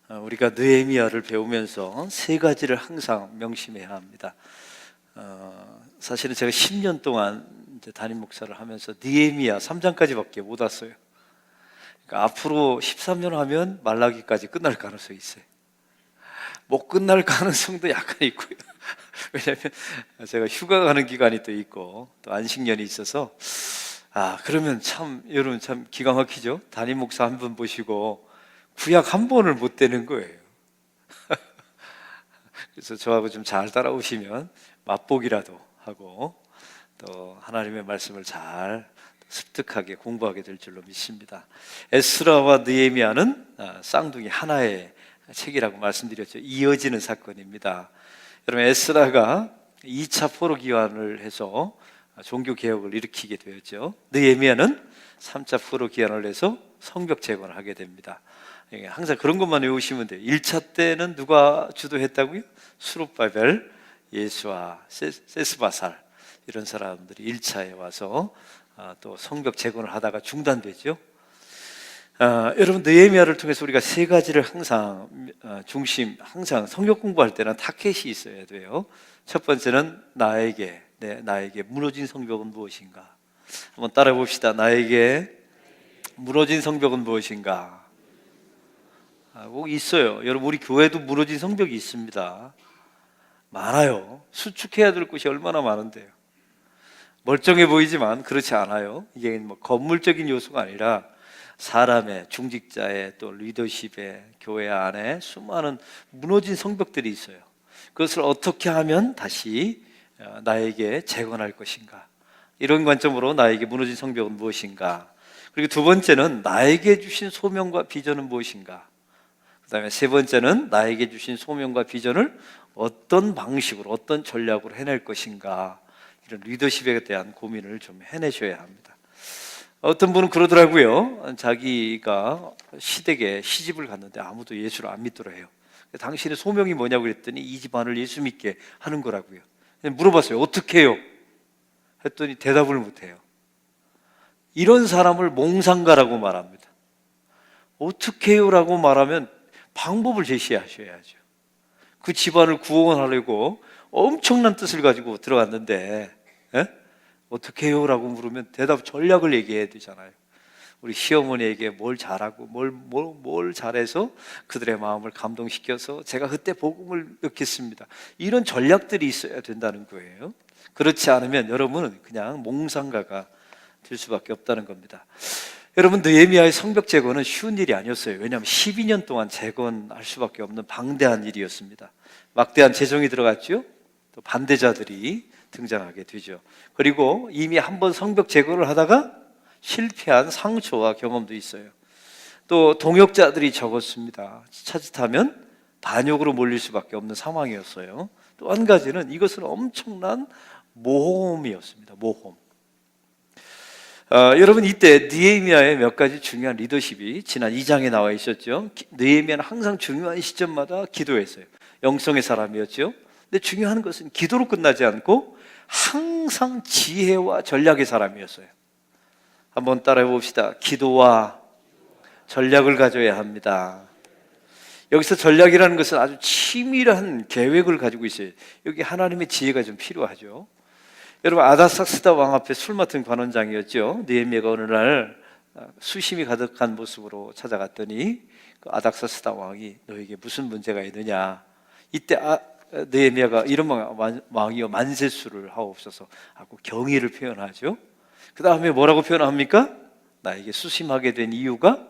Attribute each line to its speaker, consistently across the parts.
Speaker 1: 우리가 느헤미야를 배우면서 세 가지를 항상 명심해야 합니다. 사실은 제가 10년 동안 이제 담임 목사를 하면서 느헤미야 3장까지밖에 못 왔어요. 그러니까 앞으로 13년 하면 말라기까지 끝날 가능성이 있어요. 못 끝날 가능성도 약간 있고요. 왜냐하면 제가 휴가 가는 기간이 또 있고 또 안식년이 있어서 그러면 참 여러분 참 기가 막히죠. 담임 목사 한 분 보시고 구약 한 번을 못 되는 거예요. 그래서 저하고 좀 잘 따라오시면 맛보기라도 하고 또 하나님의 말씀을 잘 습득하게 공부하게 될 줄로 믿습니다. 에스라와 느헤미야는 쌍둥이 하나의 책이라고 말씀드렸죠. 이어지는 사건입니다. 여러분, 에스라가 2차 포로 기환을 해서 종교 개혁을 일으키게 되었죠. 느헤미야는 3차 포로 기환을 해서 성벽 재건을 하게 됩니다. 항상 그런 것만 외우시면 돼요. 1차 때는 누가 주도했다고요? 스룹바벨, 예수와 세스바살 이런 사람들이 1차에 와서 또 성벽 재건을 하다가 중단되죠. 여러분, 느헤미야를 통해서 우리가 세 가지를 항상 항상 성경 공부할 때는 타켓이 있어야 돼요. 첫 번째는 나에게 무너진 성벽은 무엇인가? 한번 따라해 봅시다. 나에게 무너진 성벽은 무엇인가? 꼭 있어요. 여러분, 우리 교회도 무너진 성벽이 있습니다. 많아요. 수축해야 될 곳이 얼마나 많은데요. 멀쩡해 보이지만 그렇지 않아요. 이게 뭐 건물적인 요소가 아니라 사람의, 중직자의, 또 리더십의, 교회 안에 수많은 무너진 성벽들이 있어요. 그것을 어떻게 하면 다시 나에게 재건할 것인가? 이런 관점으로 나에게 무너진 성벽은 무엇인가? 그리고 두 번째는 나에게 주신 소명과 비전은 무엇인가? 그 다음에 세 번째는 나에게 주신 소명과 비전을 어떤 방식으로, 어떤 전략으로 해낼 것인가? 이런 리더십에 대한 고민을 좀 해내셔야 합니다. 어떤 분은 그러더라고요. 자기가 시댁에 시집을 갔는데 아무도 예수를 안 믿더라 해요. 당신의 소명이 뭐냐고 그랬더니 이 집안을 예수 믿게 하는 거라고요. 물어봤어요. 어떻게 해요? 했더니 대답을 못해요. 이런 사람을 몽상가라고 말합니다. 어떻게 해요? 라고 말하면 방법을 제시하셔야죠. 그 집안을 구원하려고 엄청난 뜻을 가지고 들어갔는데 어떻게 해요? 라고 물으면 대답 전략을 얘기해야 되잖아요. 우리 시어머니에게 뭘 잘하고 뭘 잘해서 그들의 마음을 감동시켜서 제가 그때 복음을 넣겠습니다. 이런 전략들이 있어야 된다는 거예요. 그렇지 않으면 여러분은 그냥 몽상가가 될 수밖에 없다는 겁니다. 여러분, 느헤미야의 성벽 재건은 쉬운 일이 아니었어요. 왜냐하면 12년 동안 재건할 수밖에 없는 방대한 일이었습니다. 막대한 재정이 들어갔죠. 또 반대자들이 등장하게 되죠. 그리고 이미 한번 성벽 재건을 하다가 실패한 상처와 경험도 있어요. 또 동역자들이 적었습니다. 차짓하면 반역으로 몰릴 수밖에 없는 상황이었어요. 또 한 가지는 이것은 엄청난 모험이었습니다. 모험. 여러분, 이때 느헤미야의 몇 가지 중요한 리더십이 지난 2장에 나와 있었죠. 느헤미야는 항상 중요한 시점마다 기도했어요. 영성의 사람이었죠. 근데 중요한 것은 기도로 끝나지 않고 항상 지혜와 전략의 사람이었어요. 한번 따라해 봅시다. 기도와 전략을 가져야 합니다. 여기서 전략이라는 것은 아주 치밀한 계획을 가지고 있어요. 여기 하나님의 지혜가 좀 필요하죠. 여러분, 아닥사스다 왕 앞에 술 맡은 관원장이었죠. 느헤미야가 어느 날 수심이 가득한 모습으로 찾아갔더니 그 아닥사스다 왕이 너에게 무슨 문제가 있느냐. 이때 느헤미야가 이런 왕이여 만세수를 하옵소서 하고 경의를 표현하죠. 그 다음에 뭐라고 표현합니까? 나에게 수심하게 된 이유가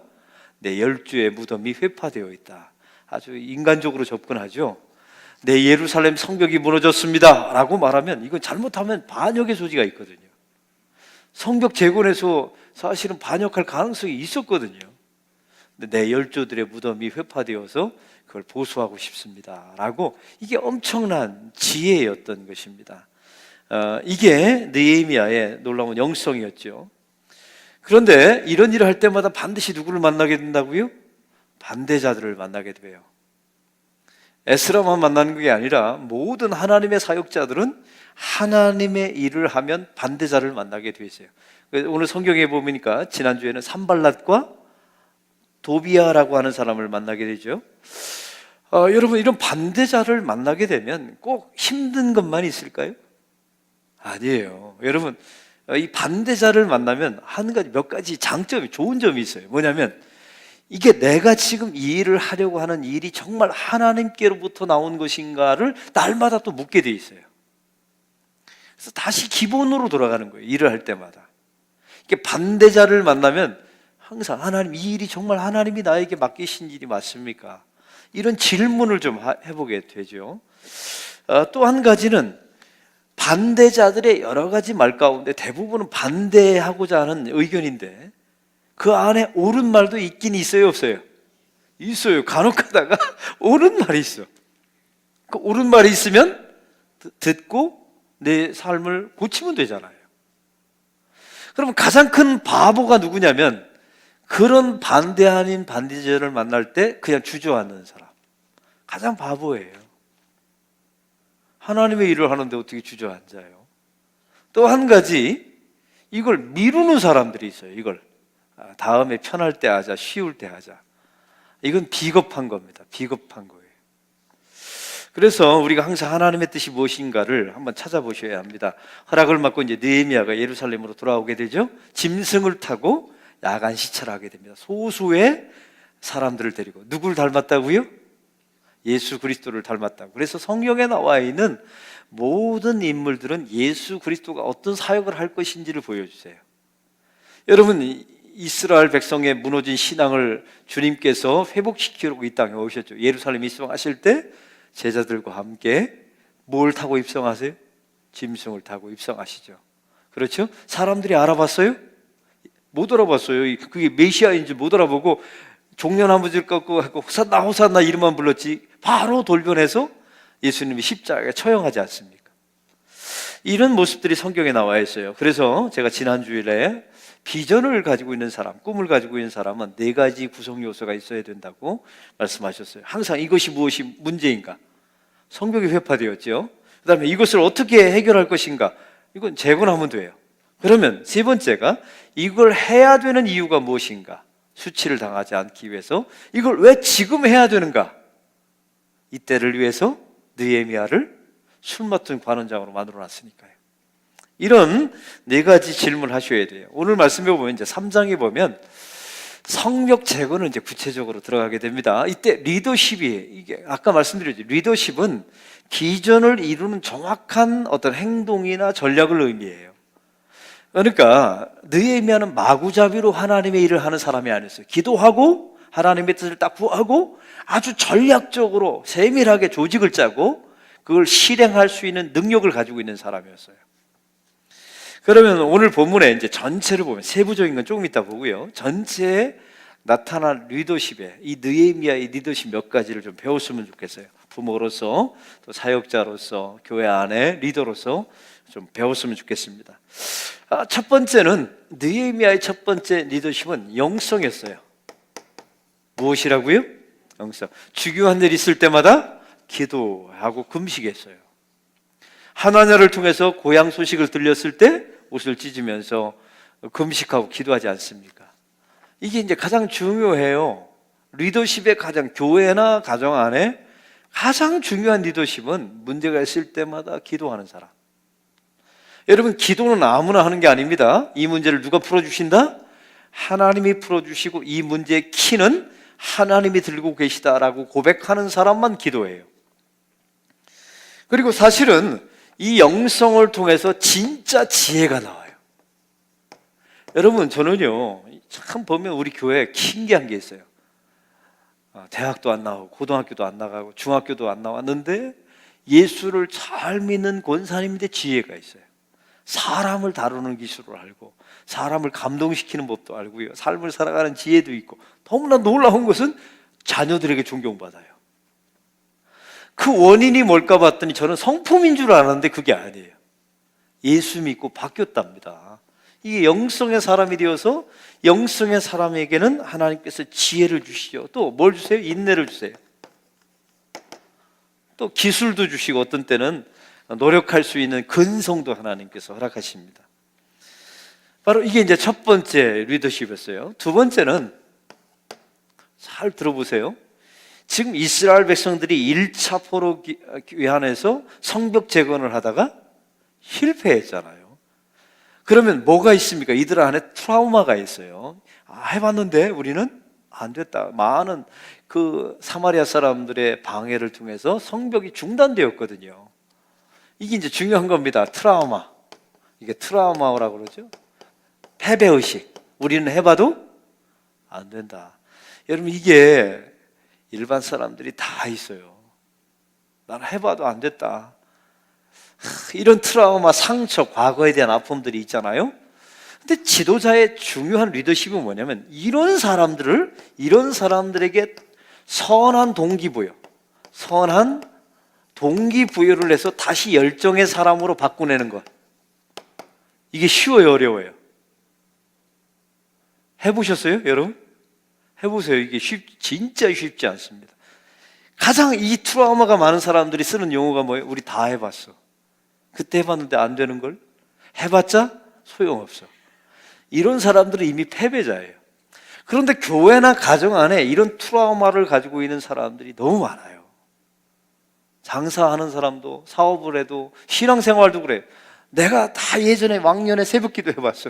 Speaker 1: 내 열주의 무덤이 회파되어 있다. 아주 인간적으로 접근하죠. 내 예루살렘 성벽이 무너졌습니다 라고 말하면 이건 잘못하면 반역의 소지가 있거든요. 성벽 재건에서 사실은 반역할 가능성이 있었거든요. 근데 내 열조들의 무덤이 회파되어서 그걸 보수하고 싶습니다 라고, 이게 엄청난 지혜였던 것입니다. 이게 느헤미야의 놀라운 영성이었죠. 그런데 이런 일을 할 때마다 반드시 누구를 만나게 된다고요? 반대자들을 만나게 돼요. 에스라만 만나는 게 아니라 모든 하나님의 사역자들은 하나님의 일을 하면 반대자를 만나게 돼 있어요. 오늘 성경에 보니까 지난주에는 산발랏과 도비아라고 하는 사람을 만나게 되죠. 여러분, 이런 반대자를 만나게 되면 꼭 힘든 것만 있을까요? 아니에요. 여러분, 이 반대자를 만나면 한 가지, 몇 가지 장점이, 좋은 점이 있어요. 뭐냐면, 이게 내가 지금 이 일을 하려고 하는 일이 정말 하나님께로부터 나온 것인가를 날마다 또 묻게 돼 있어요. 그래서 다시 기본으로 돌아가는 거예요. 일을 할 때마다. 이게 반대자를 만나면 항상 하나님, 이 일이 정말 하나님이 나에게 맡기신 일이 맞습니까? 이런 질문을 좀 해보게 되죠. 또 한 가지는 반대자들의 여러 가지 말 가운데 대부분은 반대하고자 하는 의견인데 그 안에 옳은 말도 있긴 있어요, 없어요? 있어요. 간혹 가다가 옳은 말이 있어. 그 옳은 말이 있으면 듣고 내 삶을 고치면 되잖아요. 그러면 가장 큰 바보가 누구냐면 그런 반대 아닌 반대자를 만날 때 그냥 주저앉는 사람. 가장 바보예요. 하나님의 일을 하는데 어떻게 주저앉아요? 또 한 가지, 이걸 미루는 사람들이 있어요. 이걸 다음에 편할 때 하자, 쉬울 때 하자. 이건 비겁한 겁니다. 비겁한 거예요. 그래서 우리가 항상 하나님의 뜻이 무엇인가를 한번 찾아보셔야 합니다. 허락을 받고 이제 느헤미야가 예루살렘으로 돌아오게 되죠. 짐승을 타고 야간 시찰을 하게 됩니다. 소수의 사람들을 데리고. 누구를 닮았다고요? 예수 그리스도를 닮았다고. 그래서 성경에 나와 있는 모든 인물들은 예수 그리스도가 어떤 사역을 할 것인지를 보여주세요. 여러분, 이스라엘 백성의 무너진 신앙을 주님께서 회복시키려고 이 땅에 오셨죠. 예루살렘 입성하실 때 제자들과 함께 뭘 타고 입성하세요? 짐승을 타고 입성하시죠. 그렇죠? 사람들이 알아봤어요? 못 알아봤어요. 그게 메시아인지 못 알아보고 종려나무질 꺾고 하고 호산나 호산나 이름만 불렀지 바로 돌변해서 예수님이 십자가에 처형하지 않습니까? 이런 모습들이 성경에 나와 있어요. 그래서 제가 지난 주일에 비전을 가지고 있는 사람, 꿈을 가지고 있는 사람은 4가지 구성 요소가 있어야 된다고 말씀하셨어요. 항상 이것이 무엇이 문제인가? 성경이 회파되었죠. 그 다음에 이것을 어떻게 해결할 것인가? 이건 재건하면 돼요. 그러면 3번째가 이걸 해야 되는 이유가 무엇인가? 수치를 당하지 않기 위해서. 이걸 왜 지금 해야 되는가? 이때를 위해서 느헤미야를 술 맡은 관원장으로 만들어놨으니까요. 이런 4가지 질문을 하셔야 돼요. 오늘 말씀해 보면 이제 3장에 보면 성벽 재건은 이제 구체적으로 들어가게 됩니다. 이때 리더십이, 이게 아까 말씀드렸죠. 리더십은 기전을 이루는 정확한 어떤 행동이나 전략을 의미해요. 그러니까 느헤미야는 마구잡이로 하나님의 일을 하는 사람이 아니었어요. 기도하고 하나님의 뜻을 딱 구하고 아주 전략적으로 세밀하게 조직을 짜고 그걸 실행할 수 있는 능력을 가지고 있는 사람이었어요. 그러면 오늘 본문에 이제 전체를 보면 세부적인 건 조금 이따 보고요. 전체에 나타난 리더십에 이 느헤미야의 리더십 몇 가지를 좀 배웠으면 좋겠어요. 부모로서 또 사역자로서 교회 안에 리더로서 좀 배웠으면 좋겠습니다. 첫 번째는 느헤미야의 첫 번째 리더십은 영성이었어요. 무엇이라고요? 영성. 중요한 일 있을 때마다 기도하고 금식했어요. 하나냐를 통해서 고향 소식을 들렸을 때 옷을 찢으면서 금식하고 기도하지 않습니까? 이게 이제 가장 중요해요. 리더십의 가장, 교회나 가정 안에 가장 중요한 리더십은 문제가 있을 때마다 기도하는 사람. 여러분, 기도는 아무나 하는 게 아닙니다. 이 문제를 누가 풀어주신다? 하나님이 풀어주시고 이 문제의 키는 하나님이 들고 계시다라고 고백하는 사람만 기도해요. 그리고 사실은 이 영성을 통해서 진짜 지혜가 나와요. 여러분, 저는요 참 보면 우리 교회에 신기한 게 있어요. 대학도 안 나오고 고등학교도 안 나가고 중학교도 안 나왔는데 예수를 잘 믿는 권사님인데 지혜가 있어요. 사람을 다루는 기술을 알고 사람을 감동시키는 법도 알고요, 삶을 살아가는 지혜도 있고, 너무나 놀라운 것은 자녀들에게 존경받아요. 그 원인이 뭘까 봤더니 저는 성품인 줄 알았는데 그게 아니에요. 예수 믿고 바뀌었답니다. 이게 영성의 사람이 되어서 영성의 사람에게는 하나님께서 지혜를 주시죠. 또 뭘 주세요? 인내를 주세요. 또 기술도 주시고 어떤 때는 노력할 수 있는 근성도 하나님께서 허락하십니다. 바로 이게 이제 첫 번째 리더십이었어요. 두 번째는 잘 들어보세요. 지금 이스라엘 백성들이 1차 포로 귀환에서 성벽 재건을 하다가 실패했잖아요. 그러면 뭐가 있습니까? 이들 안에 트라우마가 있어요. 해봤는데 우리는 안 됐다. 많은 그 사마리아 사람들의 방해를 통해서 성벽이 중단되었거든요. 이게 이제 중요한 겁니다. 트라우마. 이게 트라우마라고 그러죠. 패배의식. 우리는 해봐도 안 된다. 여러분, 이게 일반 사람들이 다 있어요. 나는 해봐도 안 됐다. 이런 트라우마, 상처, 과거에 대한 아픔들이 있잖아요. 근데 지도자의 중요한 리더십은 뭐냐면 이런 사람들에게 선한 동기부여를 해서 다시 열정의 사람으로 바꾸내는 것. 이게 쉬워요, 어려워요? 해보셨어요, 여러분? 해보세요. 이게 진짜 쉽지 않습니다. 가장 이 트라우마가 많은 사람들이 쓰는 용어가 뭐예요? 우리 다 해봤어. 그때 해봤는데 안 되는 걸 해봤자 소용없어. 이런 사람들은 이미 패배자예요. 그런데 교회나 가정 안에 이런 트라우마를 가지고 있는 사람들이 너무 많아요. 장사하는 사람도, 사업을 해도, 신앙생활도 그래요. 내가 다 예전에 왕년에 새벽기도 해봤어.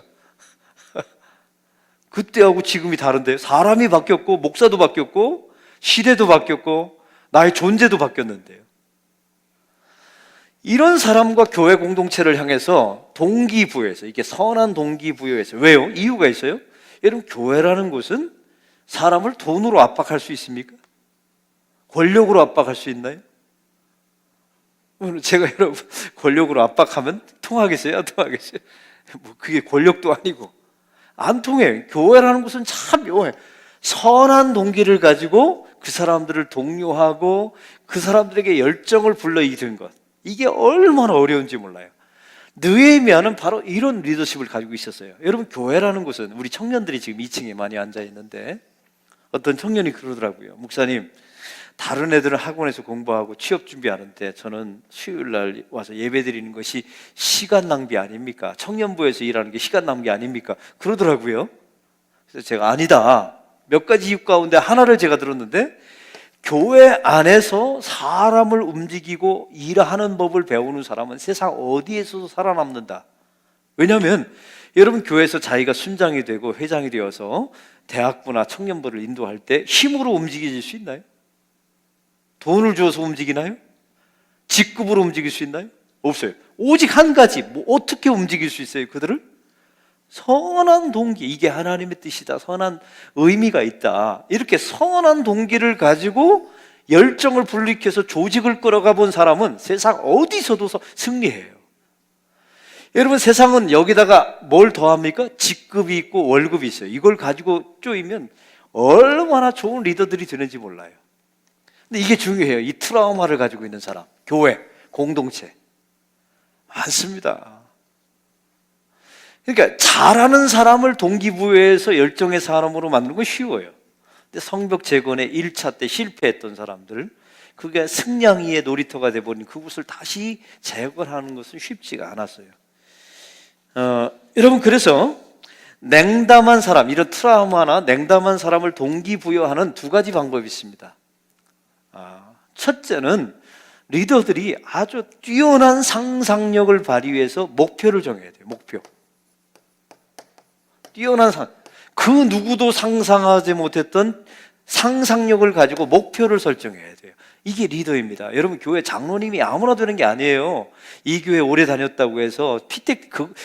Speaker 1: 그때하고 지금이 다른데요. 사람이 바뀌었고, 목사도 바뀌었고, 시대도 바뀌었고, 나의 존재도 바뀌었는데요. 이런 사람과 교회 공동체를 향해서 동기부여해서, 이게 선한 동기부여해서. 왜요? 이유가 있어요. 여러분, 교회라는 곳은 사람을 돈으로 압박할 수 있습니까? 권력으로 압박할 수 있나요? 제가 여러분 권력으로 압박하면 통하겠어요? 안 통하겠어요? 뭐 그게 권력도 아니고 안 통해요. 교회라는 곳은 참 묘해. 선한 동기를 가지고 그 사람들을 독려하고 그 사람들에게 열정을 불러일으키는 것, 이게 얼마나 어려운지 몰라요. 느헤미야는 바로 이런 리더십을 가지고 있었어요. 여러분, 교회라는 곳은, 우리 청년들이 지금 2층에 많이 앉아 있는데 어떤 청년이 그러더라고요. 목사님, 다른 애들은 학원에서 공부하고 취업 준비하는데 저는 수요일 날 와서 예배 드리는 것이 시간 낭비 아닙니까? 청년부에서 일하는 게 시간 낭비 아닙니까? 그러더라고요. 그래서 제가 아니다. 몇 가지 이유 가운데 하나를 제가 들었는데, 교회 안에서 사람을 움직이고 일하는 법을 배우는 사람은 세상 어디에서도 살아남는다. 왜냐하면 여러분, 교회에서 자기가 순장이 되고 회장이 되어서 대학부나 청년부를 인도할 때 힘으로 움직여질 수 있나요? 돈을 주어서 움직이나요? 직급으로 움직일 수 있나요? 없어요. 오직 한 가지, 어떻게 움직일 수 있어요? 그들을? 선한 동기, 이게 하나님의 뜻이다, 선한 의미가 있다, 이렇게 선한 동기를 가지고 열정을 불리켜서 조직을 끌어가 본 사람은 세상 어디서도 승리해요. 여러분, 세상은 여기다가 뭘 더합니까? 직급이 있고 월급이 있어요. 이걸 가지고 쪼이면 얼마나 좋은 리더들이 되는지 몰라요. 근데 이게 중요해요. 이 트라우마를 가지고 있는 사람, 교회, 공동체 많습니다. 그러니까 잘하는 사람을 동기부여해서 열정의 사람으로 만드는 건 쉬워요. 근데 성벽 재건의 1차 때 실패했던 사람들, 그게 승냥이의 놀이터가 돼버린 그곳을 다시 재건하는 것은 쉽지가 않았어요. 여러분, 그래서 냉담한 사람, 이런 트라우마나 냉담한 사람을 동기부여하는 두 가지 방법이 있습니다. 첫째는 리더들이 아주 뛰어난 상상력을 발휘해서 목표를 정해야 돼요. 목표. 뛰어난 그 누구도 상상하지 못했던 상상력을 가지고 목표를 설정해야 돼요. 이게 리더입니다. 여러분, 교회 장로님이 아무나 되는 게 아니에요. 이 교회 오래 다녔다고 해서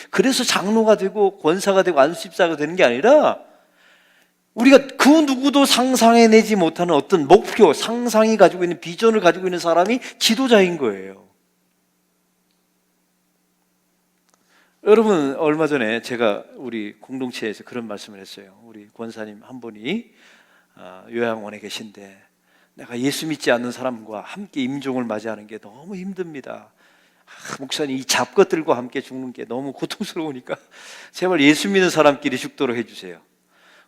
Speaker 1: 그래서 장로가 되고 권사가 되고 안수집사가 되는 게 아니라, 우리가 그 누구도 상상해내지 못하는 어떤 목표, 상상이 가지고 있는 비전을 가지고 있는 사람이 지도자인 거예요. 여러분, 얼마 전에 제가 우리 공동체에서 그런 말씀을 했어요. 우리 권사님 한 분이 요양원에 계신데, 내가 예수 믿지 않는 사람과 함께 임종을 맞이하는 게 너무 힘듭니다. 목사님, 이 잡것들과 함께 죽는 게 너무 고통스러우니까 제발 예수 믿는 사람끼리 죽도록 해주세요.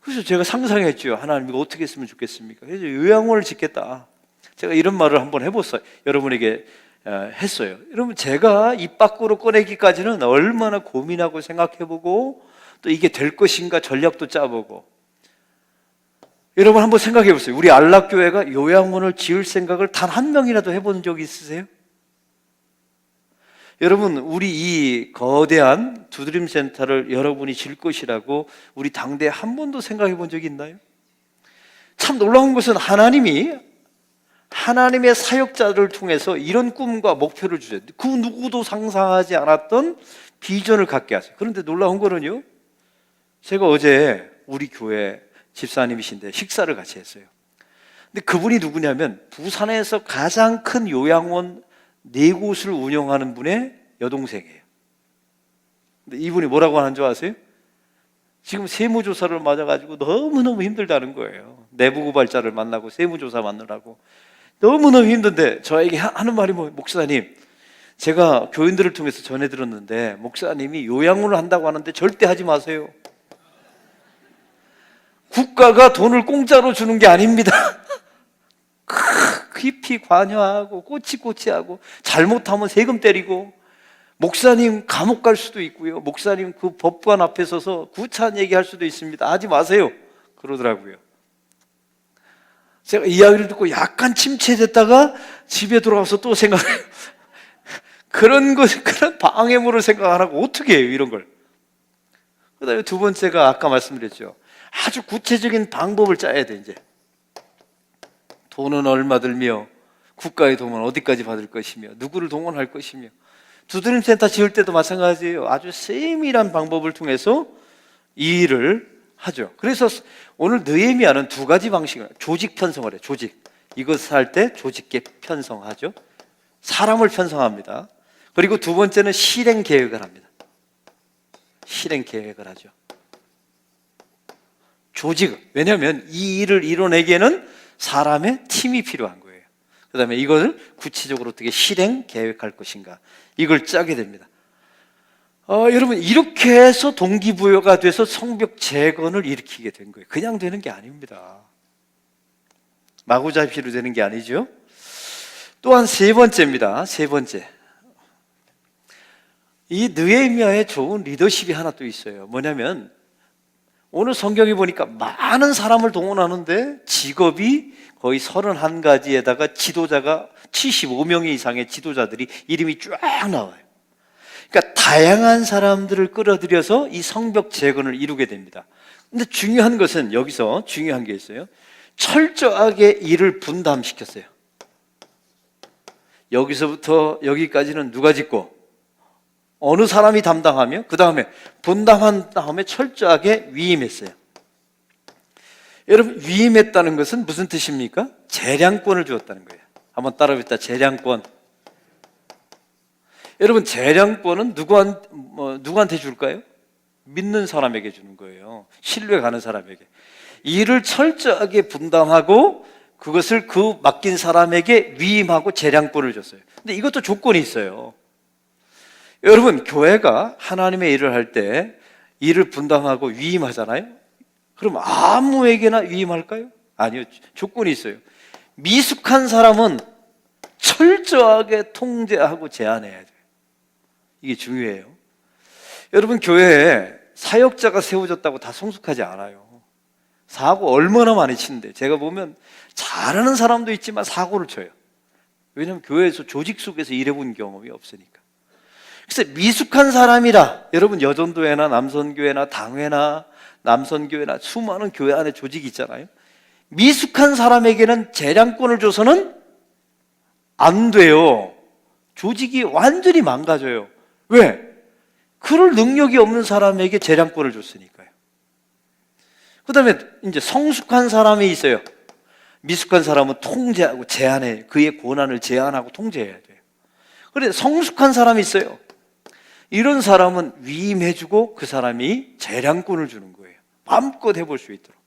Speaker 1: 그래서 제가 상상했죠. 하나님, 이거 어떻게 했으면 좋겠습니까? 그래서 요양원을 짓겠다. 제가 이런 말을 한번 해봤어요. 여러분에게 했어요. 여러분, 제가 입 밖으로 꺼내기까지는 얼마나 고민하고 생각해보고 또 이게 될 것인가 전략도 짜보고, 여러분 한번 생각해 보세요. 우리 안락교회가 요양원을 지을 생각을 단 한 명이라도 해본 적 있으세요? 여러분, 우리 이 거대한 두드림 센터를 여러분이 질 것이라고 우리 당대에 한 번도 생각해 본 적이 있나요? 참 놀라운 것은 하나님의 사역자들을 통해서 이런 꿈과 목표를 주세요. 그 누구도 상상하지 않았던 비전을 갖게 하세요. 그런데 놀라운 거는요, 제가 어제 우리 교회 집사님이신데 식사를 같이 했어요. 근데 그분이 누구냐면 부산에서 가장 큰 요양원 4곳을 운영하는 분의 여동생이에요. 근데 이분이 뭐라고 하는 줄 아세요? 지금 세무조사를 맞아가지고 너무너무 힘들다는 거예요. 내부고발자를 만나고 세무조사 만나라고 너무너무 힘든데 저에게 하는 말이 뭐예요? 목사님, 제가 교인들을 통해서 전해 들었는데 목사님이 요양원을 한다고 하는데 절대 하지 마세요. 국가가 돈을 공짜로 주는 게 아닙니다. 깊이 관여하고 꼬치꼬치하고 잘못하면 세금 때리고 목사님 감옥 갈 수도 있고요. 목사님 그 법관 앞에 서서 구차한 얘기할 수도 있습니다. 하지 마세요. 그러더라고요. 제가 이야기를 듣고 약간 침체됐다가 집에 돌아와서 또 생각해요. 그런 방해물을 생각 안 하고 어떻게 해요, 이런 걸. 그 다음에 두 번째가 아까 말씀드렸죠. 아주 구체적인 방법을 짜야 돼, 이제. 돈은 얼마 들며, 국가의 도움은 어디까지 받을 것이며, 누구를 동원할 것이며, 두드림 센터 지을 때도 마찬가지예요. 아주 세밀한 방법을 통해서 이 일을 하죠. 그래서 오늘 느헤미야는 2가지 방식을, 조직 편성을 해요. 조직. 이것을 할 때 조직계 편성하죠. 사람을 편성합니다. 그리고 두 번째는 실행 계획을 합니다. 실행 계획을 하죠. 조직. 왜냐하면 이 일을 이뤄내기에는 사람의 팀이 필요한 거예요. 그 다음에 이것을 구체적으로 어떻게 실행 계획할 것인가, 이걸 짜게 됩니다. 여러분, 이렇게 해서 동기부여가 돼서 성벽 재건을 일으키게 된 거예요. 그냥 되는 게 아닙니다. 마구잡이로 되는 게 아니죠. 또한 세 번째입니다. 세 번째, 이 느헤미야의 좋은 리더십이 하나 또 있어요. 뭐냐면 오늘 성경에 보니까 많은 사람을 동원하는데 직업이 거의 31가지에다가 지도자가 75명 이상의 지도자들이 이름이 쫙 나와요. 그러니까 다양한 사람들을 끌어들여서 이 성벽 재건을 이루게 됩니다. 근데 중요한 것은, 여기서 중요한 게 있어요. 철저하게 일을 분담시켰어요. 여기서부터 여기까지는 누가 짓고 어느 사람이 담당하며, 그 다음에 분담한 다음에 철저하게 위임했어요. 여러분, 위임했다는 것은 무슨 뜻입니까? 재량권을 주었다는 거예요. 한번 따라해봅시다. 재량권. 여러분, 재량권은 누구한테 줄까요? 믿는 사람에게 주는 거예요. 신뢰 가는 사람에게. 일을 철저하게 분담하고 그것을 그 맡긴 사람에게 위임하고 재량권을 줬어요. 근데 이것도 조건이 있어요. 여러분, 교회가 하나님의 일을 할 때 일을 분담하고 위임하잖아요. 그럼 아무에게나 위임할까요? 아니요. 조건이 있어요. 미숙한 사람은 철저하게 통제하고 제한해야 돼요. 이게 중요해요. 여러분, 교회에 사역자가 세워졌다고 다 성숙하지 않아요. 사고 얼마나 많이 치는데, 제가 보면 잘하는 사람도 있지만 사고를 쳐요. 왜냐하면 교회에서 조직 속에서 일해본 경험이 없으니까. 그래서 미숙한 사람이라, 여러분 여전도회나 남선교회나 당회나 남선교회나 수많은 교회 안에 조직이 있잖아요. 미숙한 사람에게는 재량권을 줘서는 안 돼요. 조직이 완전히 망가져요. 왜? 그럴 능력이 없는 사람에게 재량권을 줬으니까요. 그 다음에 이제 성숙한 사람이 있어요. 미숙한 사람은 통제하고 제한해, 그의 권한을 제한하고 통제해야 돼요. 그런데 성숙한 사람이 있어요. 이런 사람은 위임해주고 그 사람이 재량권을 주는 거예요. 마음껏 해볼 수 있도록.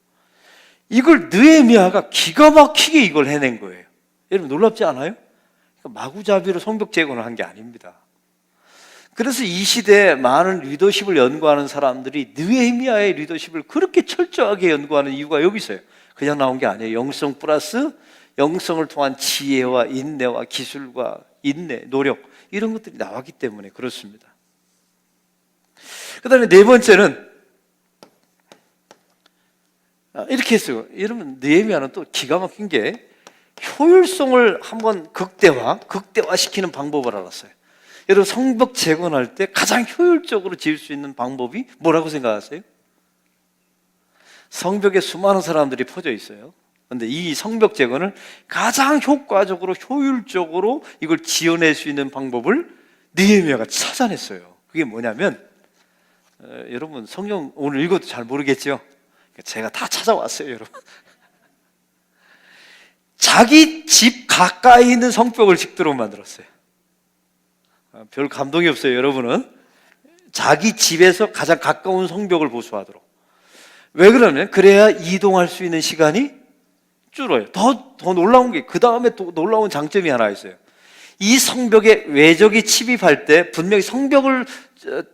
Speaker 1: 이걸 느헤미야가 기가 막히게 이걸 해낸 거예요. 여러분, 놀랍지 않아요? 마구잡이로 성벽 재건을 한 게 아닙니다. 그래서 이 시대에 많은 리더십을 연구하는 사람들이 느헤미야의 리더십을 그렇게 철저하게 연구하는 이유가 여기 있어요. 그냥 나온 게 아니에요. 영성 플러스 영성을 통한 지혜와 인내와 기술과 인내, 노력, 이런 것들이 나왔기 때문에 그렇습니다. 그 다음에 네 번째는 이렇게 했어요. 여러분, 느헤미야는 또 기가 막힌 게 효율성을 한번 극대화시키는 방법을 알았어요. 여러분, 성벽 재건할 때 가장 효율적으로 지을 수 있는 방법이 뭐라고 생각하세요? 성벽에 수많은 사람들이 퍼져 있어요. 그런데 이 성벽 재건을 가장 효과적으로 효율적으로 이걸 지어낼 수 있는 방법을 느헤미야가 찾아냈어요. 그게 뭐냐면, 여러분 성경 오늘 읽어도 잘 모르겠죠? 제가 다 찾아왔어요, 여러분. 자기 집 가까이 있는 성벽을 짓도록 만들었어요. 별 감동이 없어요, 여러분은. 자기 집에서 가장 가까운 성벽을 보수하도록. 왜 그러면? 그래야 이동할 수 있는 시간이 줄어요. 더 놀라운 게, 그 다음에 또 놀라운 장점이 하나 있어요. 이 성벽에 외적이 침입할 때 분명히 성벽을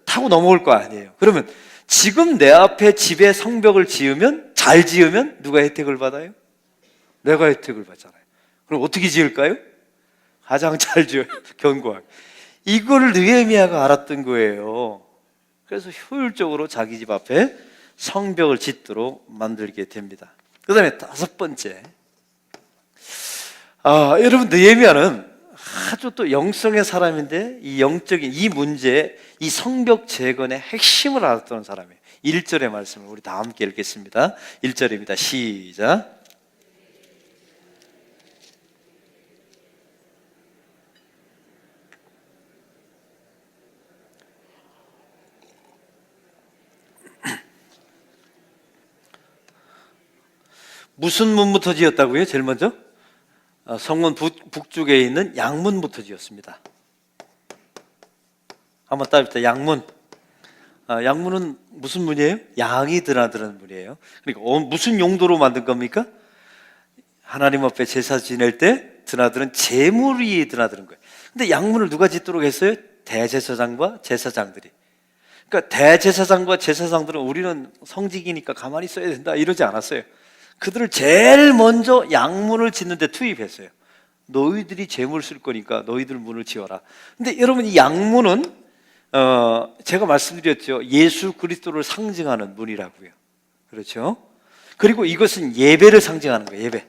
Speaker 1: 타고 넘어올 거 아니에요. 그러면 지금 내 앞에 집에 성벽을 지으면, 잘 지으면 누가 혜택을 받아요? 내가 혜택을 받잖아요. 그럼 어떻게 지을까요? 가장 잘 지어요. 견고하게. 이걸 느헤미야가 알았던 거예요. 그래서 효율적으로 자기 집 앞에 성벽을 짓도록 만들게 됩니다. 그 다음에 다섯 번째, 여러분, 느헤미야는 아주 또 영성의 사람인데 이 영적인 이 문제, 이 성벽 재건의 핵심을 알았던 사람이에요. 1절의 말씀을 우리 다 함께 읽겠습니다. 1절입니다. 시작. 무슨 문부터 지었다고요? 제일 먼저? 성문 북쪽에 있는 양문부터 지었습니다. 한번 따집시다. 양문. 양문은 무슨 문이에요? 양이 드나드는 문이에요. 그러니까 무슨 용도로 만든 겁니까? 하나님 앞에 제사 지낼 때 드나드는 제물이 드나드는 거예요. 근데 양문을 누가 짓도록 했어요? 대제사장과 제사장들이. 그러니까 대제사장과 제사장들은 우리는 성직이니까 가만히 있어야 된다 이러지 않았어요. 그들을 제일 먼저 양문을 짓는 데 투입했어요. 너희들이 제물 쓸 거니까 너희들 문을 지어라. 근데 여러분, 이 양문은 제가 말씀드렸죠. 예수 그리스도를 상징하는 문이라고요. 그렇죠? 그리고 이것은 예배를 상징하는 거예요. 예배.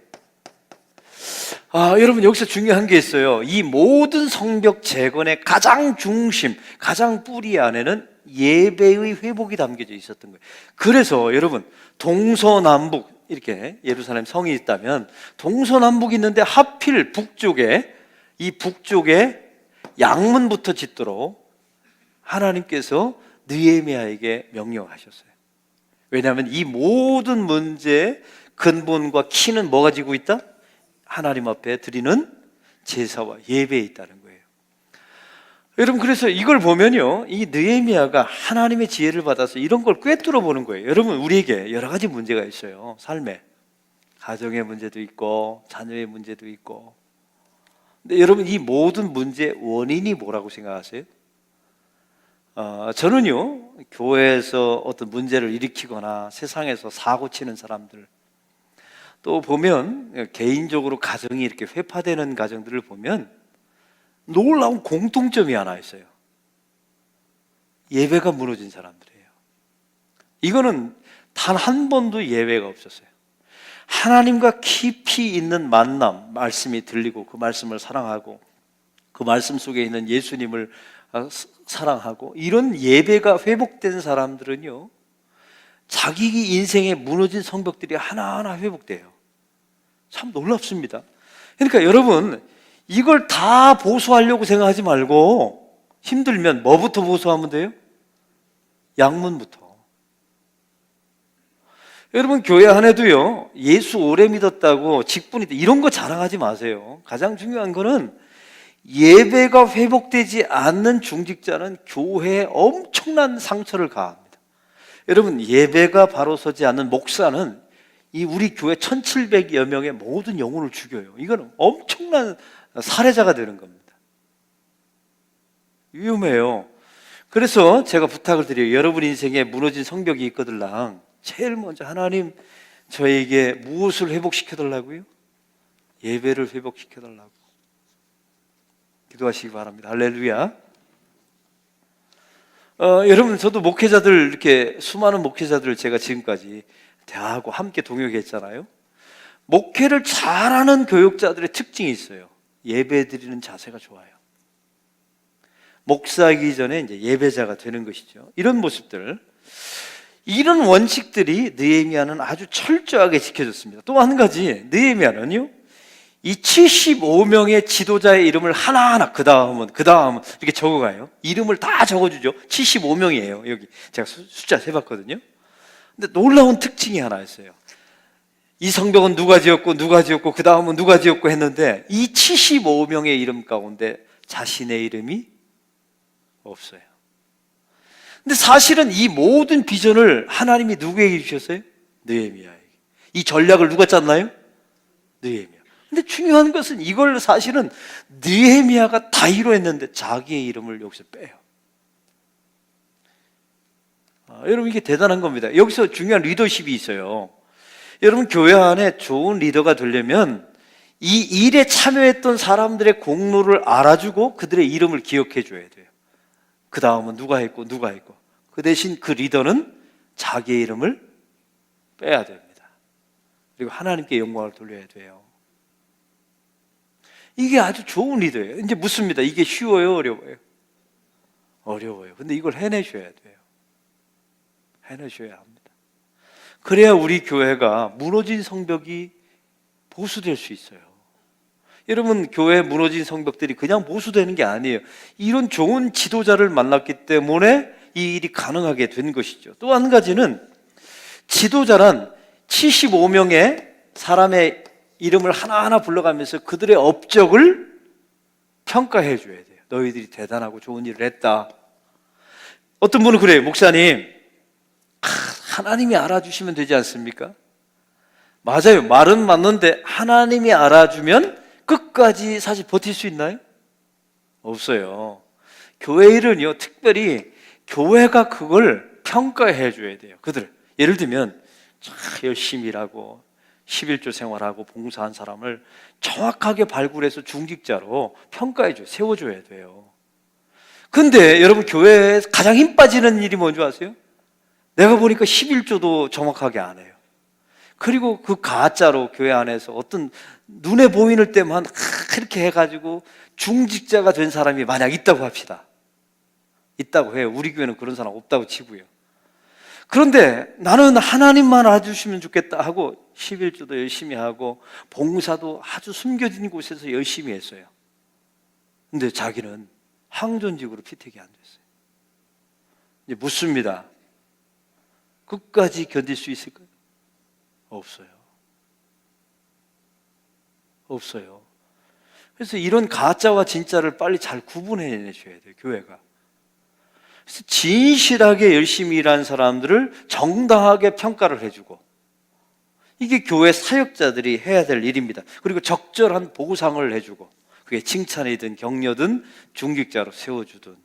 Speaker 1: 여러분, 여기서 중요한 게 있어요. 이 모든 성벽 재건의 가장 중심, 가장 뿌리 안에는 예배의 회복이 담겨져 있었던 거예요. 그래서 여러분, 동서남북 이렇게 예루살렘 성이 있다면 동서남북이 있는데 하필 북쪽에, 이 북쪽에 양문부터 짓도록 하나님께서 느헤미야에게 명령하셨어요. 왜냐하면 이 모든 문제의 근본과 키는 뭐가 지고 있다? 하나님 앞에 드리는 제사와 예배에 있다는 거예요. 여러분, 그래서 이걸 보면요, 이 느헤미야가 하나님의 지혜를 받아서 이런 걸 꿰뚫어 보는 거예요. 여러분, 우리에게 여러 가지 문제가 있어요. 삶에 가정의 문제도 있고 자녀의 문제도 있고. 근데 여러분, 이 모든 문제의 원인이 뭐라고 생각하세요? 저는요, 교회에서 어떤 문제를 일으키거나 세상에서 사고 치는 사람들, 또 보면 개인적으로 가정이 이렇게 회파되는 가정들을 보면 놀라운 공통점이 하나 있어요. 예배가 무너진 사람들이에요. 이거는 단 한 번도 예배가 없었어요. 하나님과 깊이 있는 만남, 말씀이 들리고 그 말씀을 사랑하고 그 말씀 속에 있는 예수님을 사랑하고, 이런 예배가 회복된 사람들은요, 자기 인생에 무너진 성벽들이 하나하나 회복돼요. 참 놀랍습니다. 그러니까 여러분, 이걸 다 보수하려고 생각하지 말고 힘들면 뭐부터 보수하면 돼요? 양문부터. 여러분, 교회 안에도요, 예수 오래 믿었다고 직분이 이런 거 자랑하지 마세요. 가장 중요한 거는 예배가 회복되지 않는 중직자는 교회에 엄청난 상처를 가합니다. 여러분, 예배가 바로 서지 않는 목사는 이 우리 교회 1700여 명의 모든 영혼을 죽여요. 이건 엄청난 살해자가 되는 겁니다. 위험해요. 그래서 제가 부탁을 드려요. 여러분 인생에 무너진 성벽이 있거들랑 제일 먼저 하나님, 저에게 무엇을 회복시켜달라고요? 예배를 회복시켜달라고 기도하시기 바랍니다. 할렐루야. 여러분, 저도 목회자들, 이렇게 수많은 목회자들을 제가 지금까지 대하고 함께 동역했잖아요. 목회를 잘하는 교육자들의 특징이 있어요. 예배 드리는 자세가 좋아요. 목사이기 전에 이제 예배자가 되는 것이죠. 이런 모습들, 이런 원칙들이 느헤미야는 아주 철저하게 지켜졌습니다. 또 한 가지, 느헤미야는요, 이 75명의 지도자의 이름을 하나하나 그 다음은 이렇게 적어가요. 이름을 다 적어주죠. 75명이에요. 여기 제가 숫자 세봤거든요. 근데 놀라운 특징이 하나 있어요. 이 성벽은 누가 지었고 그 다음은 누가 지었고 했는데 이 75명의 이름 가운데 자신의 이름이 없어요. 근데 사실은 이 모든 비전을 하나님이 누구에게 주셨어요? 느헤미야에게. 이 전략을 누가 짰나요? 느헤미야. 근데 중요한 것은 이걸 사실은 느헤미야가 다 이루었는데 자기의 이름을 여기서 빼요. 여러분, 이게 대단한 겁니다. 여기서 중요한 리더십이 있어요. 여러분, 교회 안에 좋은 리더가 되려면 이 일에 참여했던 사람들의 공로를 알아주고 그들의 이름을 기억해 줘야 돼요. 그 다음은 누가 했고 그 대신 그 리더는 자기의 이름을 빼야 됩니다. 그리고 하나님께 영광을 돌려야 돼요. 이게 아주 좋은 리더예요. 이제 묻습니다. 이게 쉬워요, 어려워요? 어려워요. 근데 이걸 해내셔야 돼요. 해내셔야 합니다. 그래야 우리 교회가 무너진 성벽이 보수될 수 있어요. 여러분, 교회 무너진 성벽들이 그냥 보수되는 게 아니에요. 이런 좋은 지도자를 만났기 때문에 이 일이 가능하게 된 것이죠. 또 한 가지는, 지도자란 75명의 사람의 이름을 하나하나 불러가면서 그들의 업적을 평가해 줘야 돼요. 너희들이 대단하고 좋은 일을 했다. 어떤 분은 그래요. 목사님, 하나님이 알아주시면 되지 않습니까? 맞아요. 말은 맞는데 하나님이 알아주면 끝까지 사실 버틸 수 있나요? 없어요. 교회 일은요, 특별히 교회가 그걸 평가해 줘야 돼요. 그들, 예를 들면 열심히 일하고 11조 생활하고 봉사한 사람을 정확하게 발굴해서 중직자로 평가해 줘요. 세워줘야 돼요. 근데 여러분, 교회에 가장 힘 빠지는 일이 뭔지 아세요? 내가 보니까 11조도 정확하게 안 해요. 그리고 그 가짜로 교회 안에서 어떤 눈에 보이는 때만 그렇게 해가지고 중직자가 된 사람이 만약 있다고 합시다. 있다고 해요. 우리 교회는 그런 사람 없다고 치고요. 그런데 나는 하나님만 알아주시면 좋겠다 하고 11조도 열심히 하고 봉사도 아주 숨겨진 곳에서 열심히 했어요. 근데 자기는 항존직으로 피택이 안 됐어요. 이제 묻습니다. 끝까지 견딜 수 있을까요? 없어요. 없어요. 그래서 이런 가짜와 진짜를 빨리 잘 구분해내셔야 돼요, 교회가. 그래서 진실하게 열심히 일한 사람들을 정당하게 평가를 해주고, 이게 교회 사역자들이 해야 될 일입니다. 그리고 적절한 보상을 해주고, 그게 칭찬이든 격려든 중직자로 세워주든,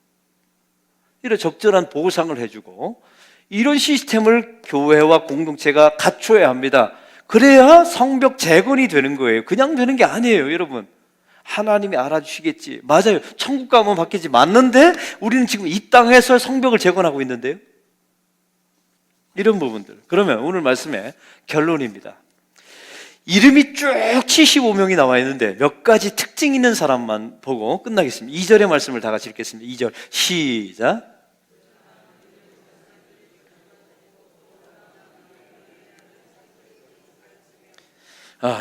Speaker 1: 이런 적절한 보상을 해주고, 이런 시스템을 교회와 공동체가 갖춰야 합니다. 그래야 성벽 재건이 되는 거예요. 그냥 되는 게 아니에요, 여러분. 하나님이 알아주시겠지. 맞아요. 천국 가면 받겠지. 맞는데 우리는 지금 이 땅에서 성벽을 재건하고 있는데요. 이런 부분들. 그러면 오늘 말씀의 결론입니다. 이름이 쭉 75명이 나와 있는데 몇 가지 특징 있는 사람만 보고 끝나겠습니다. 2절의 말씀을 다 같이 읽겠습니다. 2절 시작.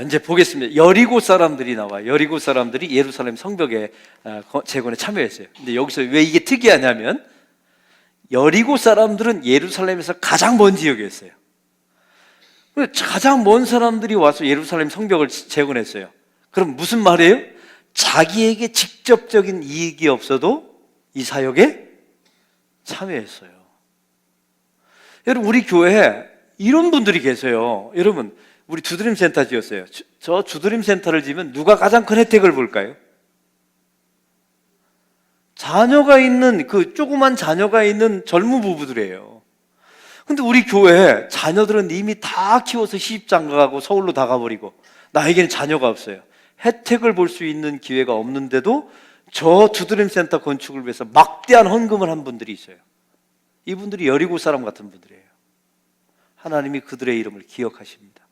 Speaker 1: 이제 보겠습니다. 여리고 사람들이 나와요. 여리고 사람들이 예루살렘 성벽의 재건에 참여했어요. 근데 여기서 왜 이게 특이하냐면, 여리고 사람들은 예루살렘에서 가장 먼 지역이었어요. 가장 먼 사람들이 와서 예루살렘 성벽을 재건했어요. 그럼 무슨 말이에요? 자기에게 직접적인 이익이 없어도 이 사역에 참여했어요. 여러분, 우리 교회에 이런 분들이 계세요. 여러분, 우리 주드림 센터 지었어요. 저 주드림 센터를 지면 누가 가장 큰 혜택을 볼까요? 자녀가 있는, 그 조그만 자녀가 있는 젊은 부부들이에요. 근데 우리 교회 자녀들은 이미 다 키워서 시집장가 가고 서울로 다 가버리고, 나에게는 자녀가 없어요. 혜택을 볼 수 있는 기회가 없는데도 저 주드림 센터 건축을 위해서 막대한 헌금을 한 분들이 있어요. 이분들이 여리고 사람 같은 분들이에요. 하나님이 그들의 이름을 기억하십니다.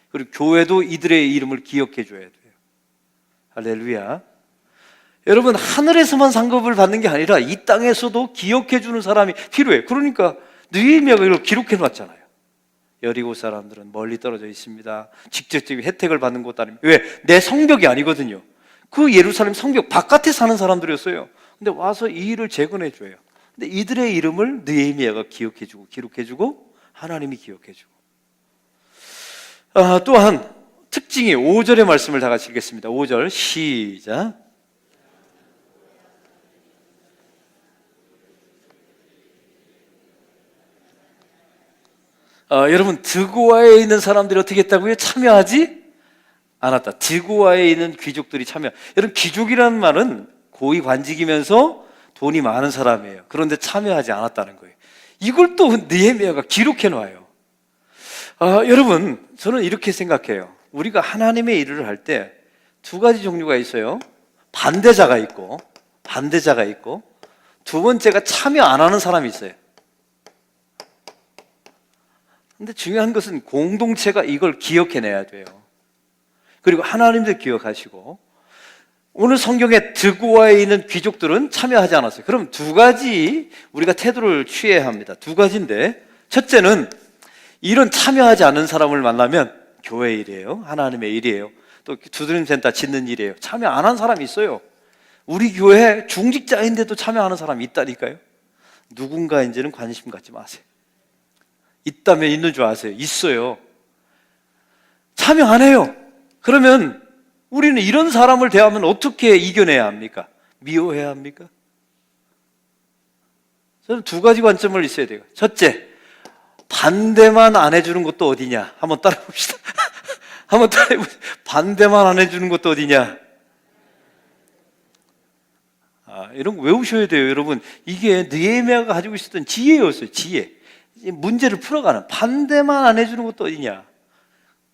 Speaker 1: 그리고 교회도 이들의 이름을 기억해 줘야 돼요. 할렐루야. 여러분, 하늘에서만 상급을 받는 게 아니라 이 땅에서도 기억해 주는 사람이 필요해요. 그러니까 느헤미야가 이걸 기록해 놨잖아요. 여리고 사람들은 멀리 떨어져 있습니다. 직접적인 혜택을 받는 곳 아닙니다. 왜? 내 성벽이 아니거든요. 그 예루살렘 성벽 바깥에 사는 사람들이었어요. 근데 와서 이 일을 재건해 줘요. 근데 이들의 이름을 느헤미야가 기억해 주고 기록해 주고 하나님이 기억해 주고. 또한 특징이 5절의 말씀을 다 같이 읽겠습니다. 5절 시작. 여러분, 드고아에 있는 사람들이 어떻게 했다고요? 참여하지 않았다. 드고아에 있는 귀족들이 참여. 여러분, 귀족이라는 말은 고위 관직이면서 돈이 많은 사람이에요. 그런데 참여하지 않았다는 거예요. 이걸 또 느헤미야가 기록해 놔요. 여러분, 저는 이렇게 생각해요. 우리가 하나님의 일을 할 때 두 가지 종류가 있어요. 반대자가 있고 두 번째가 참여 안 하는 사람이 있어요. 근데 중요한 것은 공동체가 이걸 기억해내야 돼요. 그리고 하나님도 기억하시고, 오늘 성경에 드고아에 있는 귀족들은 참여하지 않았어요. 그럼 두 가지 우리가 태도를 취해야 합니다. 두 가지인데, 첫째는 이런 참여하지 않는 사람을 만나면 교회 일이에요. 하나님의 일이에요. 또 두드림 센터 짓는 일이에요. 참여 안 한 사람이 있어요. 우리 교회 중직자인데도 참여하는 사람이 있다니까요. 누군가인지는 관심 갖지 마세요. 있다면 있는 줄 아세요? 있어요. 참여 안 해요. 그러면 우리는 이런 사람을 대하면 어떻게 이겨내야 합니까? 미워해야 합니까? 저는 두 가지 관점을 있어야 돼요. 첫째, 반대만 안 해주는 것도 어디냐? 한번 따라해봅시다. 한번 따라해봅시다. 반대만 안 해주는 것도 어디냐? 이런 거 외우셔야 돼요, 여러분. 이게 느헤미야가 가지고 있었던 지혜였어요, 지혜. 문제를 풀어가는, 반대만 안 해주는 것도 어디냐.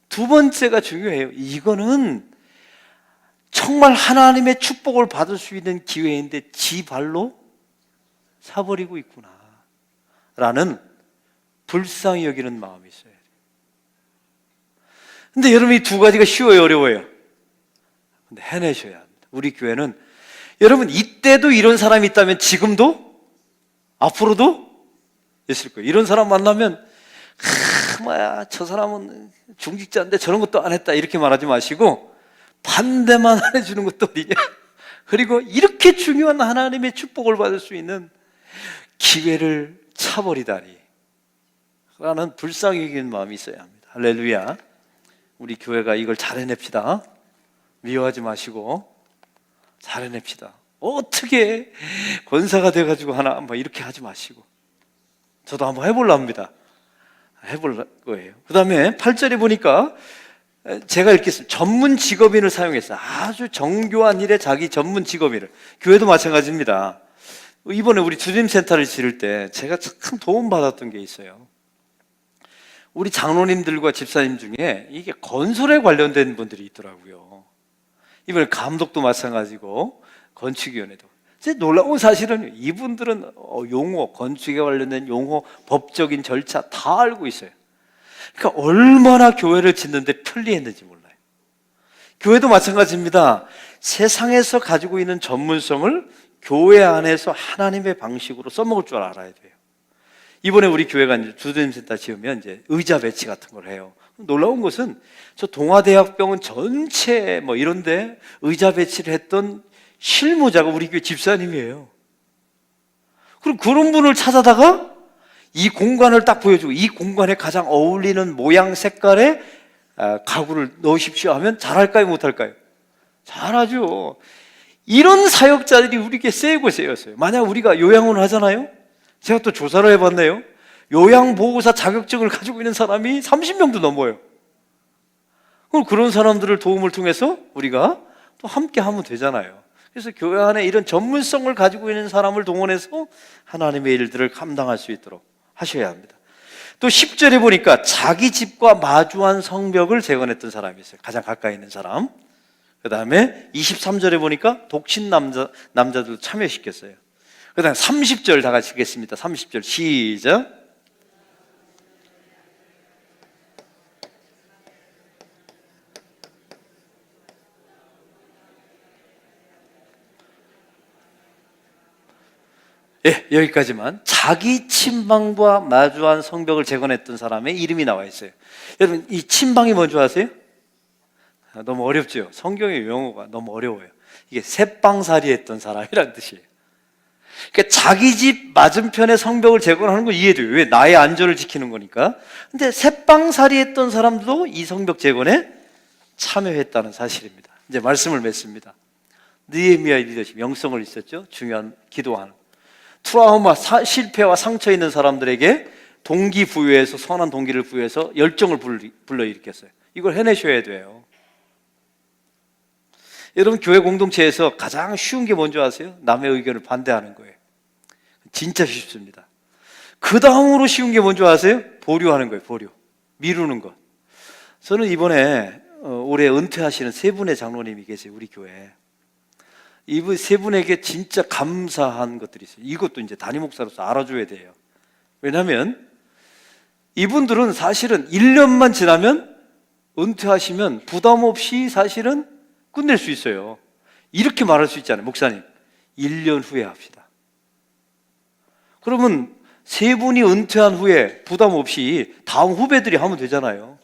Speaker 1: 두 번째가 중요해요. 이거는 정말 하나님의 축복을 받을 수 있는 기회인데 지 발로 사버리고 있구나 라는 불쌍히 여기는 마음이 있어야 돼요. 근데 여러분, 이 두 가지가 쉬워요, 어려워요? 근데 해내셔야 합니다. 우리 교회는 여러분, 이때도 이런 사람이 있다면 지금도 앞으로도 있을 거예요. 이런 사람 만나면 뭐야, 저 사람은 중직자인데 저런 것도 안 했다 이렇게 말하지 마시고, 반대만 안 해주는 것도 어디냐. 그리고 이렇게 중요한 하나님의 축복을 받을 수 있는 기회를 차버리다니 라는 불쌍히 여기는 마음이 있어야 합니다. 할렐루야. 우리 교회가 이걸 잘 해냅시다. 미워하지 마시고 잘 해냅시다. 어떻게 권사가 돼가지고 하나 뭐 이렇게 하지 마시고. 저도 한번 해보려고 합니다. 해볼 거예요. 그 다음에 8절에 보니까 제가 읽겠습니다. 전문 직업인을 사용했어요. 아주 정교한 일에 자기 전문 직업인을. 교회도 마찬가지입니다. 이번에 우리 주님센터를 지을 때 제가 참 도움받았던 게 있어요. 우리 장로님들과 집사님 중에 이게 건설에 관련된 분들이 있더라고요. 이번에 감독도 마찬가지고 건축위원회도. 제 놀라운 사실은 이분들은 용어, 건축에 관련된 용어, 법적인 절차 다 알고 있어요. 그러니까 얼마나 교회를 짓는데 편리했는지 몰라요. 교회도 마찬가지입니다. 세상에서 가지고 있는 전문성을 교회 안에서 하나님의 방식으로 써먹을 줄 알아야 돼요. 이번에 우리 교회가 이제 주도임센터 지으면 이제 의자 배치 같은 걸 해요. 놀라운 것은 저 동아대학병원 전체 뭐 이런데 의자 배치를 했던 실무자가 우리 교회 집사님이에요. 그럼 그런 분을 찾아다가 이 공간을 딱 보여주고 이 공간에 가장 어울리는 모양 색깔의 가구를 넣으십시오 하면 잘할까요, 못할까요? 잘하죠. 이런 사역자들이 우리에게 세고 세였어요. 만약 우리가 요양원을 하잖아요. 제가 또 조사를 해봤네요. 요양보호사 자격증을 가지고 있는 사람이 30명도 넘어요. 그럼 그런 사람들을 도움을 통해서 우리가 또 함께 하면 되잖아요. 그래서 교회 안에 이런 전문성을 가지고 있는 사람을 동원해서 하나님의 일들을 감당할 수 있도록 하셔야 합니다. 또 10절에 보니까 자기 집과 마주한 성벽을 재건했던 사람이 있어요. 가장 가까이 있는 사람. 그 다음에 23절에 보니까 독신 남자도 참여시켰어요. 그 다음에 30절 다 같이 읽겠습니다. 30절 시작. 예, 여기까지만. 자기 친방과 마주한 성벽을 재건했던 사람의 이름이 나와 있어요. 여러분, 이 친방이 뭔지 아세요? 너무 어렵죠? 성경의 용어가 너무 어려워요. 이게 새빵살이 했던 사람이란 뜻이에요. 그러니까 자기 집 맞은편에 성벽을 재건하는 건 이해돼요. 왜? 나의 안전을 지키는 거니까. 근데 새빵살이 했던 사람도 이 성벽 재건에 참여했다는 사실입니다. 이제 말씀을 맺습니다. 느헤미야의 리더십, 영성을 있었죠. 중요한 기도하는 트라우마, 실패와 상처 있는 사람들에게 동기부여해서, 선한 동기를 부여해서 열정을 불러일으켰어요. 이걸 해내셔야 돼요. 여러분, 교회 공동체에서 가장 쉬운 게 뭔지 아세요? 남의 의견을 반대하는 거예요. 진짜 쉽습니다. 그 다음으로 쉬운 게 뭔지 아세요? 보류하는 거예요. 보류, 미루는 것. 저는 이번에 올해 은퇴하시는 세 분의 장로님이 계세요. 우리 교회에. 이분 세 분에게 진짜 감사한 것들이 있어요. 이것도 이제 담임 목사로서 알아줘야 돼요. 왜냐하면 이분들은 사실은 1년만 지나면, 은퇴하시면 부담 없이 사실은 끝낼 수 있어요. 이렇게 말할 수 있잖아요. 목사님, 1년 후에 합시다. 그러면 세 분이 은퇴한 후에 부담 없이 다음 후배들이 하면 되잖아요.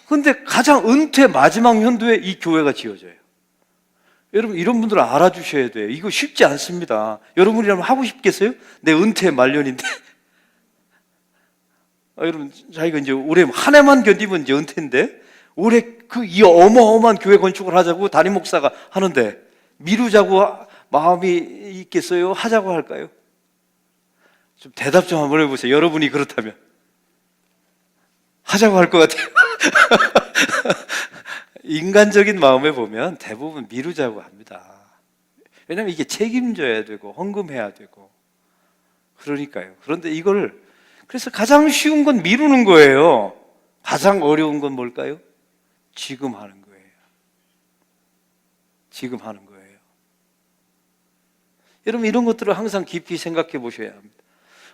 Speaker 1: 그런데 가장 은퇴 마지막 연도에 이 교회가 지어져요. 여러분, 이런 분들은 알아주셔야 돼요. 이거 쉽지 않습니다. 여러분이라면 하고 싶겠어요? 내 은퇴 말년인데. 여러분, 자기가 이제 올해 한 해만 견디면 이제 은퇴인데, 올해 이 어마어마한 교회 건축을 하자고 담임 목사가 하는데, 미루자고 마음이 있겠어요? 하자고 할까요? 좀 대답 좀 한번 해보세요. 여러분이 그렇다면. 하자고 할 것 같아요. 인간적인 마음에 보면 대부분 미루자고 합니다. 왜냐하면 이게 책임져야 되고 헌금해야 되고 그러니까요. 그런데 이걸, 그래서 가장 쉬운 건 미루는 거예요. 가장 어려운 건 뭘까요? 지금 하는 거예요. 지금 하는 거예요. 여러분, 이런 것들을 항상 깊이 생각해 보셔야 합니다.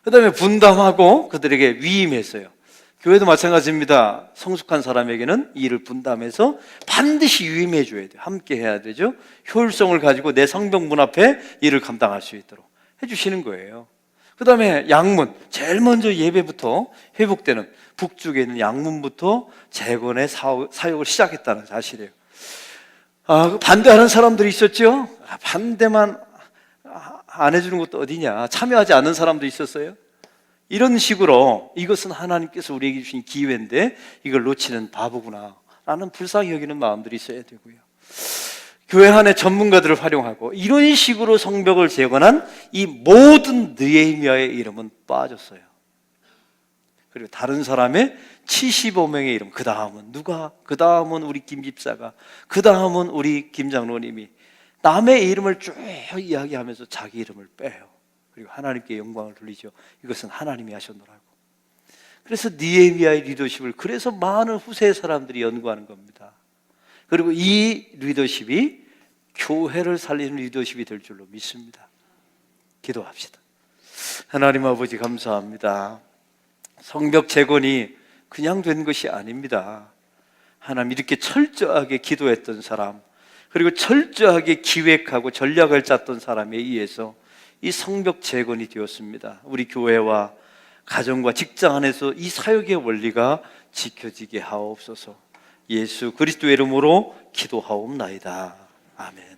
Speaker 1: 그 다음에 분담하고 그들에게 위임했어요. 교회도 마찬가지입니다. 성숙한 사람에게는 이 일을 분담해서 반드시 위임해 줘야 돼요. 함께 해야 되죠. 효율성을 가지고 내 성벽 문 앞에 일을 감당할 수 있도록 해주시는 거예요. 그 다음에 양문, 제일 먼저 예배부터 회복되는 북쪽에 있는 양문부터 재건의 사역을 시작했다는 사실이에요. 반대하는 사람들이 있었죠. 반대만 안 해주는 것도 어디냐, 참여하지 않는 사람도 있었어요. 이런 식으로 이것은 하나님께서 우리에게 주신 기회인데 이걸 놓치는 바보구나 라는 불쌍히 여기는 마음들이 있어야 되고요. 교회 안에 전문가들을 활용하고 이런 식으로 성벽을 재건한 이 모든 느헤미야의 이름은 빠졌어요. 그리고 다른 사람의 75명의 이름, 그 다음은 누가, 그 다음은 우리 김 집사가, 그 다음은 우리 김 장로님이 남의 이름을 쭉 이야기하면서 자기 이름을 빼요. 그리고 하나님께 영광을 돌리죠. 이것은 하나님이 하셨노라고. 그래서 느헤미야의 리더십을, 그래서 많은 후세 사람들이 연구하는 겁니다. 그리고 이 리더십이 교회를 살리는 리더십이 될 줄로 믿습니다. 기도합시다. 하나님 아버지, 감사합니다. 성벽 재건이 그냥 된 것이 아닙니다. 하나님, 이렇게 철저하게 기도했던 사람, 그리고 철저하게 기획하고 전략을 짰던 사람에 의해서 이 성벽 재건이 되었습니다. 우리 교회와 가정과 직장 안에서 이 사역의 원리가 지켜지게 하옵소서. 예수 그리스도의 이름으로 기도하옵나이다. 아멘.